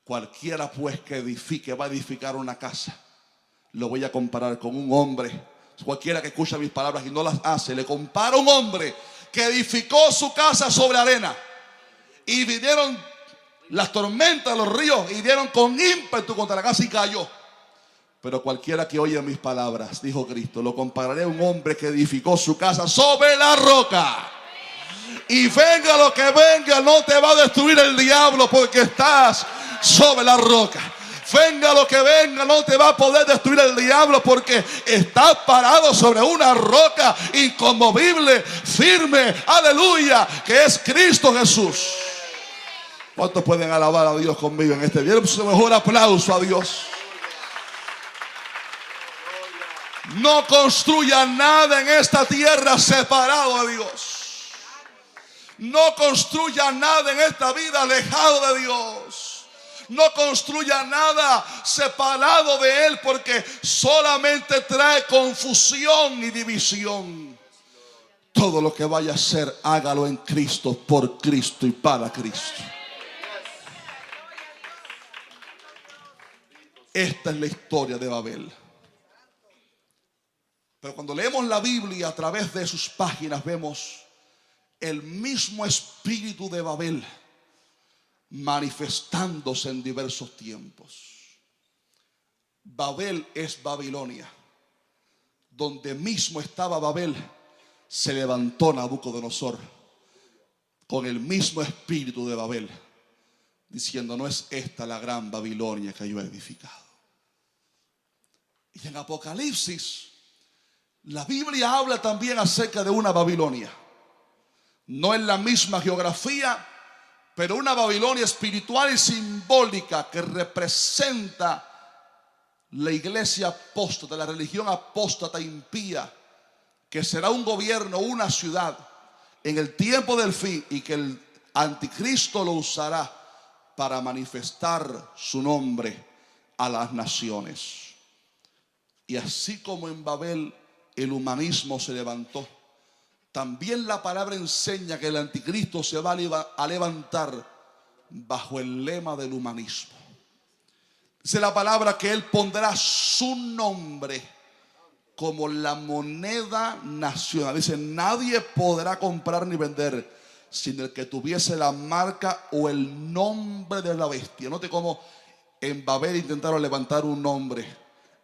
cualquiera pues que edifique, va a edificar una casa. Lo voy a comparar con un hombre. Cualquiera que escucha mis palabras y no las hace, le compara a un hombre que edificó su casa sobre arena. Y vinieron las tormentas, los ríos, y dieron con ímpetu contra la casa y cayó. Pero cualquiera que oye mis palabras, dijo Cristo, lo compararé a un hombre que edificó su casa sobre la roca. Y venga lo que venga, no te va a destruir el diablo, porque estás sobre la roca. Venga lo que venga, no te va a poder destruir el diablo, porque estás parado sobre una roca inconmovible, firme, aleluya, que es Cristo Jesús. ¿Cuántos pueden alabar a Dios conmigo en este día? Su mejor aplauso a Dios. No construya nada en esta tierra separado de Dios. No construya nada en esta vida alejado de Dios. No construya nada separado de Él, porque solamente trae confusión y división. Todo lo que vaya a hacer, hágalo en Cristo, por Cristo y para Cristo. Esta es la historia de Babel. Pero cuando leemos la Biblia a través de sus páginas, vemos el mismo espíritu de Babel manifestándose en diversos tiempos. Babel es Babilonia. Donde mismo estaba Babel, se levantó Nabucodonosor con el mismo espíritu de Babel, diciendo: no es esta la gran Babilonia que yo he edificado. Y en Apocalipsis, la Biblia habla también acerca de una Babilonia. No en la misma geografía, pero una Babilonia espiritual y simbólica que representa la iglesia apóstata, la religión apóstata impía, que será un gobierno, una ciudad en el tiempo del fin, y que el anticristo lo usará para manifestar su nombre a las naciones. Y así como en Babel el humanismo se levantó, también la palabra enseña que el anticristo se va a levantar bajo el lema del humanismo. Dice la palabra que él pondrá su nombre como la moneda nacional. Dice: nadie podrá comprar ni vender sin el que tuviese la marca o el nombre de la bestia. Note cómo en Babel intentaron levantar un nombre.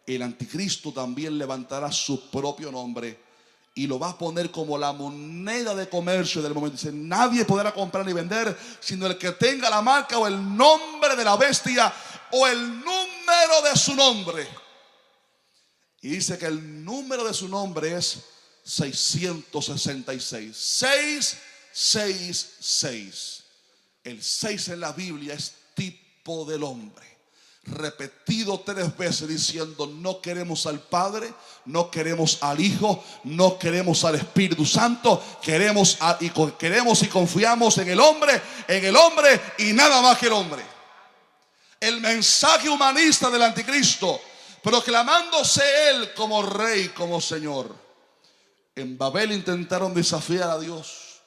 El anticristo también levantará su propio nombre y lo va a poner como la moneda de comercio del momento. Dice: nadie podrá comprar ni vender sino el que tenga la marca o el nombre de la bestia o el número de su nombre. Y dice que el número de su nombre es 666. 666. El 6 en la Biblia es tipo del hombre, repetido 3 veces, diciendo: no queremos al Padre, no queremos al Hijo, no queremos al Espíritu Santo, queremos y confiamos en el hombre y nada más que el hombre. El mensaje humanista del anticristo, proclamándose él como rey, como Señor. En Babel intentaron desafiar a Dios,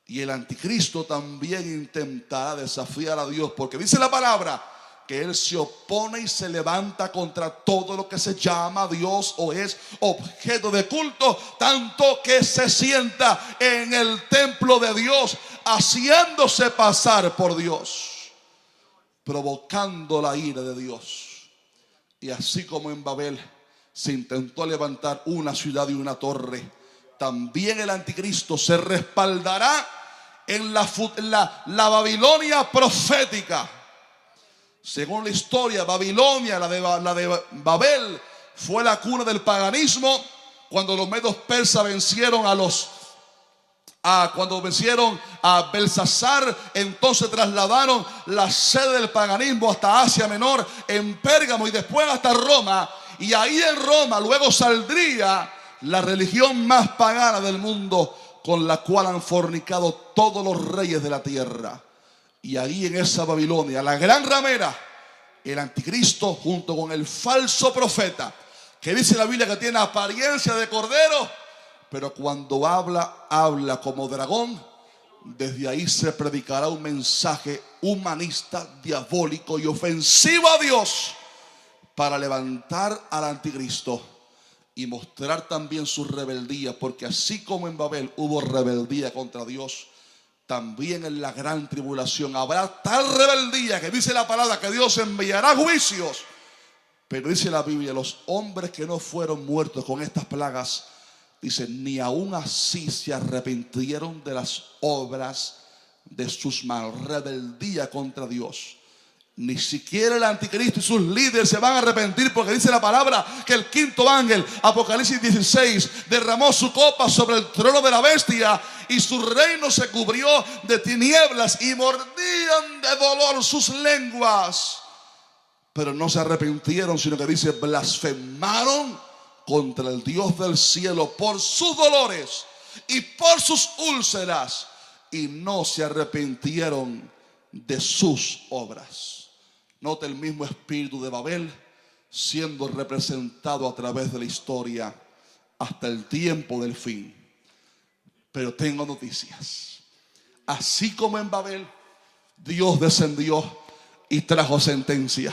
y el anticristo también intentará desafiar a Dios, porque dice la palabra que él se opone y se levanta contra todo lo que se llama Dios o es objeto de culto, tanto que se sienta en el templo de Dios haciéndose pasar por Dios, provocando la ira de Dios. Y así como en Babel se intentó levantar una ciudad y una torre, también el anticristo se respaldará en la Babilonia profética. Según la historia, Babilonia, la de Babel, fue la cuna del paganismo. Cuando los medos persas vencieron cuando vencieron a Belsasar, entonces trasladaron la sede del paganismo hasta Asia Menor, en Pérgamo, y después hasta Roma. Y ahí en Roma luego saldría la religión más pagana del mundo, con la cual han fornicado todos los reyes de la tierra. Y ahí en esa Babilonia, la gran ramera, el anticristo junto con el falso profeta, que dice la Biblia que tiene apariencia de cordero, pero cuando habla como dragón. Desde ahí se predicará un mensaje humanista, diabólico y ofensivo a Dios, para levantar al anticristo y mostrar también su rebeldía, porque así como en Babel hubo rebeldía contra Dios, también en la gran tribulación habrá tal rebeldía que dice la palabra que Dios enviará juicios. Pero dice la Biblia: los hombres que no fueron muertos con estas plagas, dice, ni aún así se arrepintieron de las obras de sus manos. Rebeldía contra Dios. Ni siquiera el anticristo y sus líderes se van a arrepentir, porque dice la palabra que el quinto ángel, Apocalipsis 16, derramó su copa sobre el trono de la bestia y su reino se cubrió de tinieblas y mordían de dolor sus lenguas. Pero no se arrepintieron, sino que dice, blasfemaron contra el Dios del cielo por sus dolores y por sus úlceras, y no se arrepintieron de sus obras. Nota el mismo espíritu de Babel siendo representado a través de la historia hasta el tiempo del fin. Pero tengo noticias. Así como en Babel Dios descendió y trajo sentencia,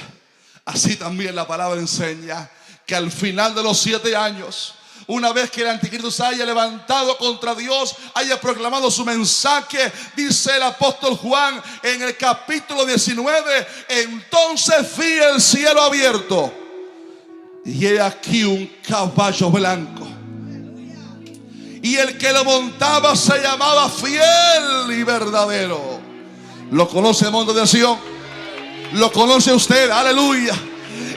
Así también la palabra enseña que al final de los 7 años, una vez que el anticristo se haya levantado contra Dios, haya proclamado su mensaje, dice el apóstol Juan en el capítulo 19, entonces vi el cielo abierto y he aquí un caballo blanco, y el que lo montaba se llamaba Fiel y Verdadero. ¿Lo conoce el monte de Sión? ¿Lo conoce usted? Aleluya.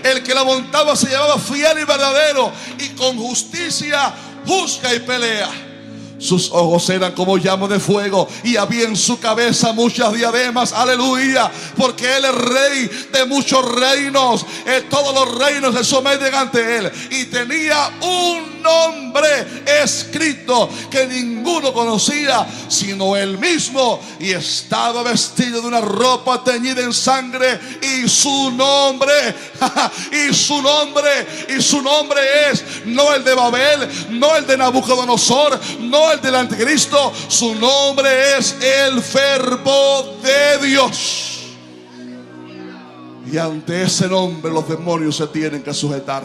El que lo montaba se llamaba Fiel y Verdadero, y con justicia juzga y pelea. Sus ojos eran como llamas de fuego, y había en su cabeza muchas diademas. Aleluya. Porque Él es rey de muchos reinos. Todos los reinos se someten ante Él. Y tenía un nombre escrito que ninguno conocía sino Él mismo. Y estaba vestido de una ropa teñida en sangre. Y su nombre es no el de Babel, no el de Nabucodonosor, no el del anticristo. Su nombre es el Verbo de Dios. Y ante ese nombre los demonios se tienen que sujetar.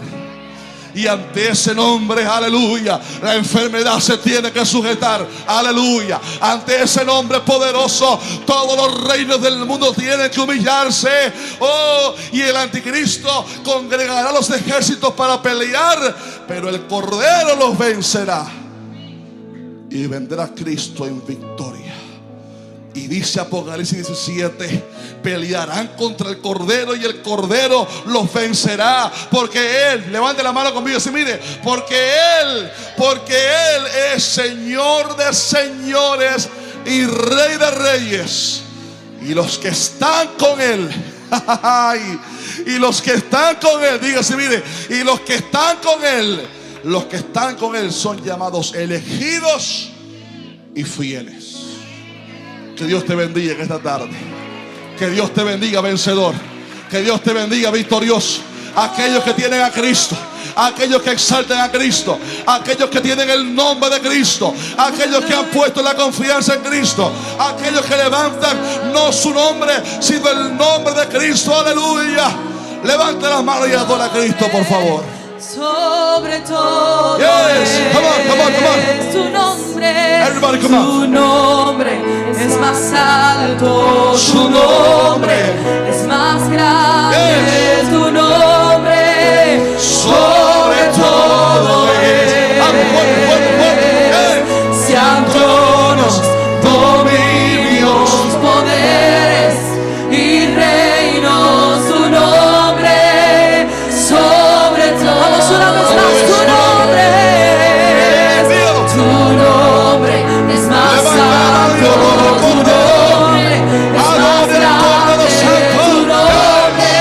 Y ante ese nombre, aleluya, la enfermedad se tiene que sujetar. Aleluya. Ante ese nombre poderoso, todos los reinos del mundo tienen que humillarse. Oh, y el anticristo congregará los ejércitos para pelear, pero el Cordero los vencerá. Y vendrá Cristo en victoria. Y dice Apocalipsis 17, pelearán contra el Cordero y el Cordero los vencerá. Porque Él, levante la mano conmigo y dice, mire, porque Él es Señor de señores y Rey de reyes. Y los que están con Él, y los que están con Él, dígase, mire, y los que están con Él son llamados elegidos y fieles. Que Dios te bendiga en esta tarde. Que Dios te bendiga, vencedor. Que Dios te bendiga, victorioso. Aquellos que tienen a Cristo, aquellos que exaltan a Cristo, aquellos que tienen el nombre de Cristo, aquellos que han puesto la confianza en Cristo, aquellos que levantan no su nombre, sino el nombre de Cristo. Aleluya. Levante las manos y adora a Cristo, por favor.
Sobre todo,
yes. Come on.
Tu nombre,
everybody, come on.
Tu nombre es más alto,
su
tu nombre es más grande,
yes.
Tu nombre sobre todo sean tronos, dominios, poderes y reinos. Tu nombre sobre todo. Vamos una vez más. Tu nombre es más alto, tu nombre es más grande, tu nombre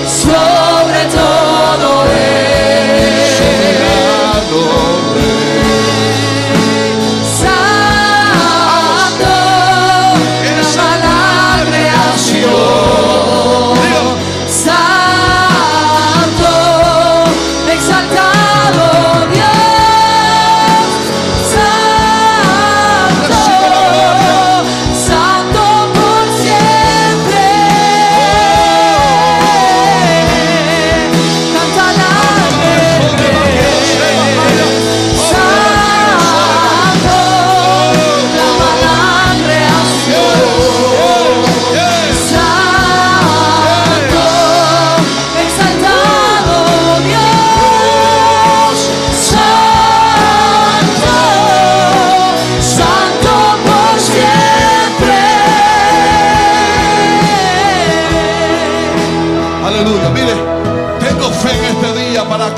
sobre todo es santo, llama la creación, santo, exaltado Dios.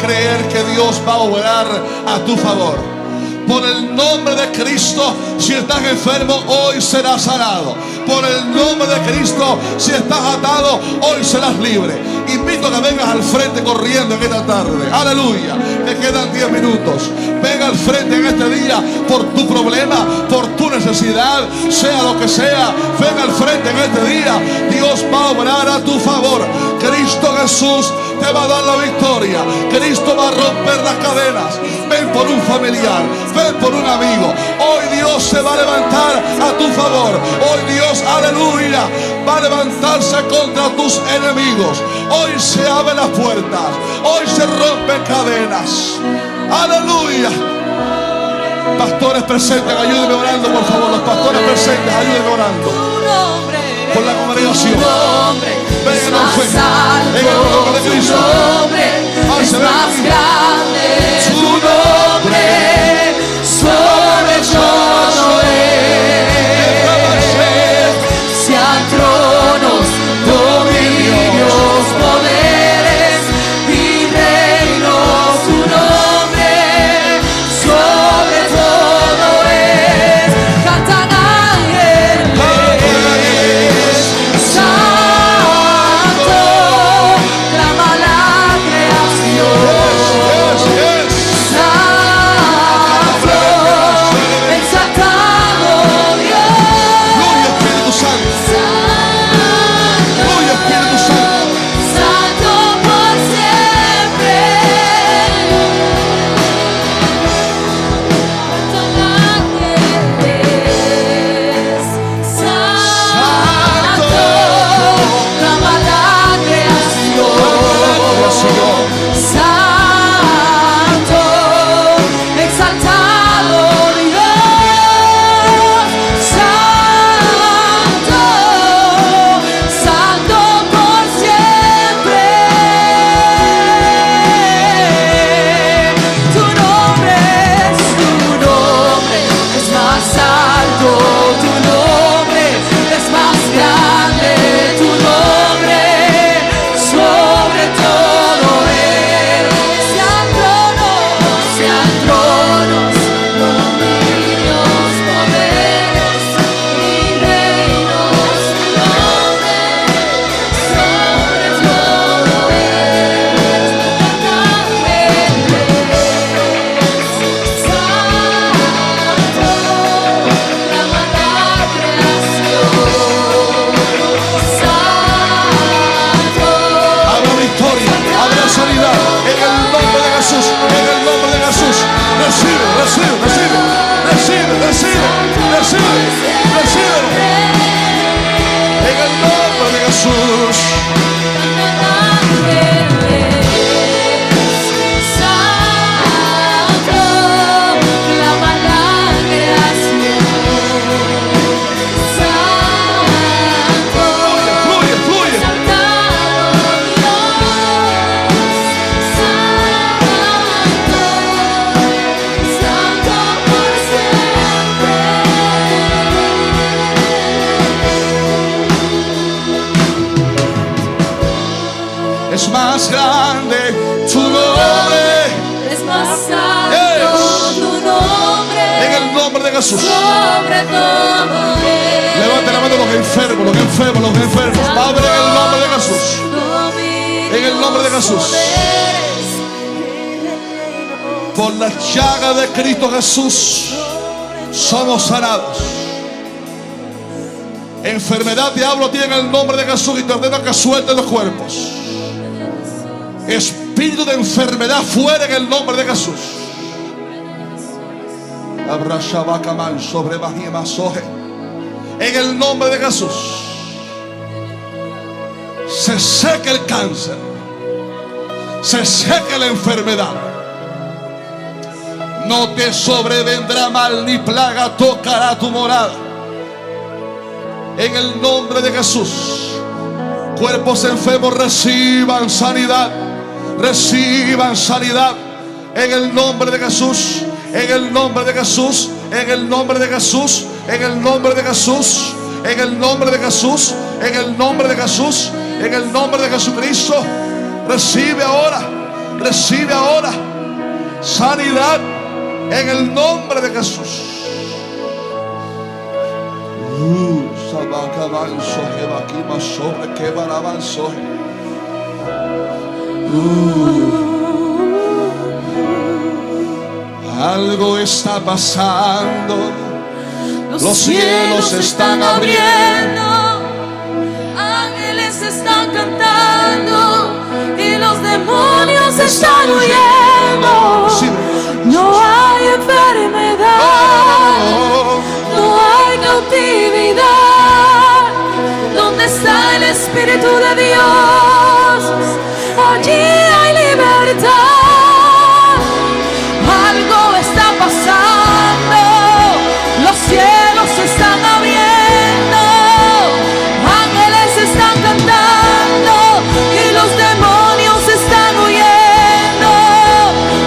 Creer que Dios va a obrar a tu favor. Por el nombre de Cristo, si estás enfermo, hoy serás sanado. Por el nombre de Cristo, si estás atado, hoy serás libre. Invito a que vengas al frente corriendo en esta tarde. Aleluya. Te quedan 10 minutos. Ven al frente en este día por tu problema, por tu necesidad. necesidad, sea lo que sea, ven al frente en este día. Dios va a obrar a tu favor. Cristo Jesús te va a dar la victoria. Cristo va a romper las cadenas. Ven por un familiar, ven por un amigo. Hoy Dios se va a levantar a tu favor. Hoy Dios, aleluya, va a levantarse contra tus enemigos. Hoy se abren las puertas, hoy se rompen cadenas. Aleluya. Pastores presentes, ayúdenme orando, por favor. Los pastores presentes, ayúdenme orando por la congregación. Ven en la fe, en el nombre de Cristo.
Es más grande, tu nombre sobre todo es. Sean tronos, dominios, poderes y reinos, tu nombre sobre todo es. Cantan ángeles, santo, clama la creación.
Es más grande tu nombre.
Es más alto tu nombre.
En el nombre de Jesús.
Sobre todo es.
Levante la mano los enfermos, los enfermos, los enfermos. Padre, en el nombre de Jesús. En el nombre de Jesús. Por la llaga de Cristo Jesús somos sanados. Enfermedad, diablo, tiene el nombre de Jesús y te ordeno que suelte los cuerpos. Espíritu de enfermedad fuera en el nombre de Jesús. En el nombre de Jesús. Se seca el cáncer. Se seca la enfermedad. No te sobrevendrá mal ni plaga tocará tu morada. En el nombre de Jesús. Cuerpos enfermos reciban sanidad. Reciban sanidad. En el nombre de Jesús. En el nombre de Jesús. En el nombre de Jesús. En el nombre de Jesús. En el nombre de Jesús. En el nombre de Jesús. En el nombre de Jesucristo. Recibe ahora. Recibe ahora sanidad. En el nombre de Jesús. Algo está pasando. Los cielos se están abriendo,
ángeles están cantando y los demonios están huyendo. No hay enfermedad, no hay cautividad. ¿Dónde está el Espíritu de Dios? Allí hay libertad. Algo está pasando, los cielos se están abriendo, ángeles están cantando y los demonios están huyendo.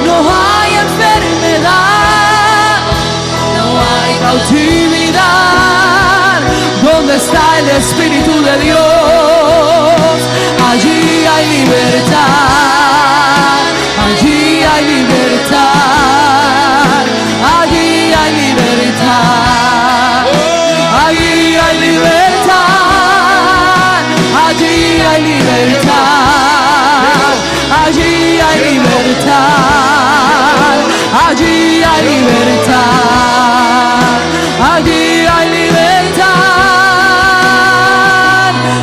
No hay enfermedad, no hay cautividad. ¿Dónde está el Espíritu de Dios? Allí hay libertad, allí hay libertad, allí hay libertad, allí hay libertad, allí hay libertad, allí hay libertad, allí hay libertad, allí hay libertad,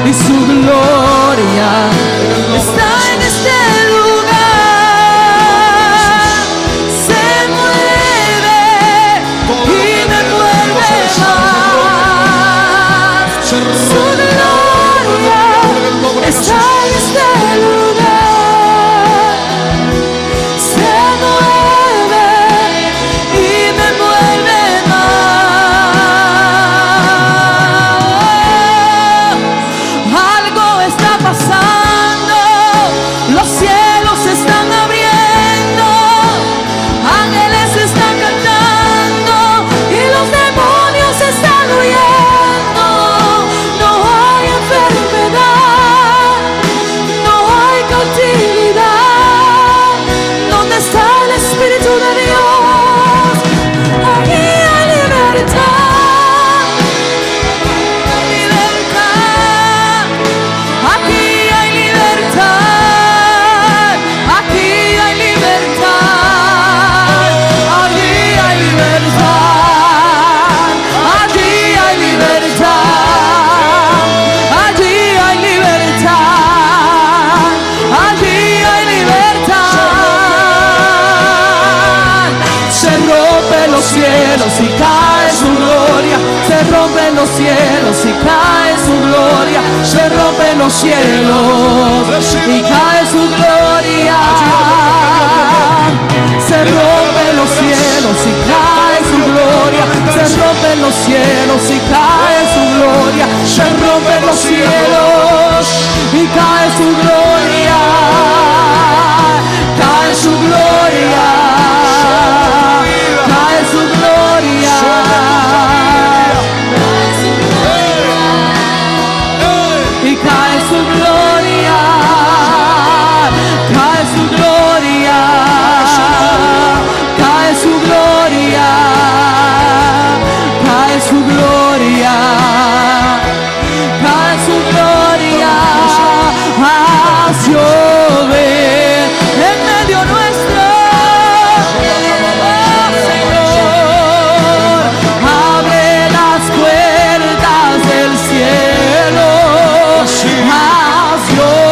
y su gloria está en este lugar. Se mueve y me mueve más. Su gloria está en este lugar. Se mueve y me mueve más. Algo está pasando, los cielos se están abriendo, ángeles están cantando y los demonios están huyendo. No hay enfermedad, no hay cautividad. ¿Dónde está el Espíritu de Dios? Aquí hay libertad, libertad. Aquí hay libertad, aquí hay libertad, aquí hay libertad, aquí hay libertad, aquí hay libertad, aquí hay libertad. Se rompen los cielos y cae su gloria, se rompen los cielos y cae su gloria, se rompen los cielos y cae su gloria. Se rompen los cielos y cae su gloria, se rompen los cielos y cae su gloria, se rompen los cielos y cae su gloria, cae su gloria, cae su gloria. Y cae su gloria, cae su gloria, cae su gloria, cae su gloria, cae su gloria. Haz llover en medio nuestro, Señor, abre las puertas del cielo. Haz llover,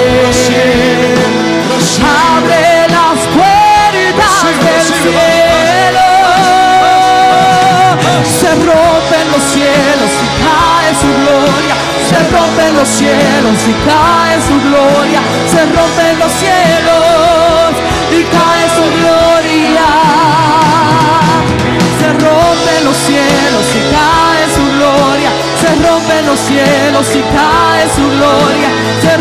haz llover, abre las puertas del cielo. Se rompen los cielos y cae su gloria, se rompen los cielos y cae su gloria, se rompen los cielos y cae su gloria. Se rompen los cielos y cae su gloria, se rompen los cielos y cae su gloria, se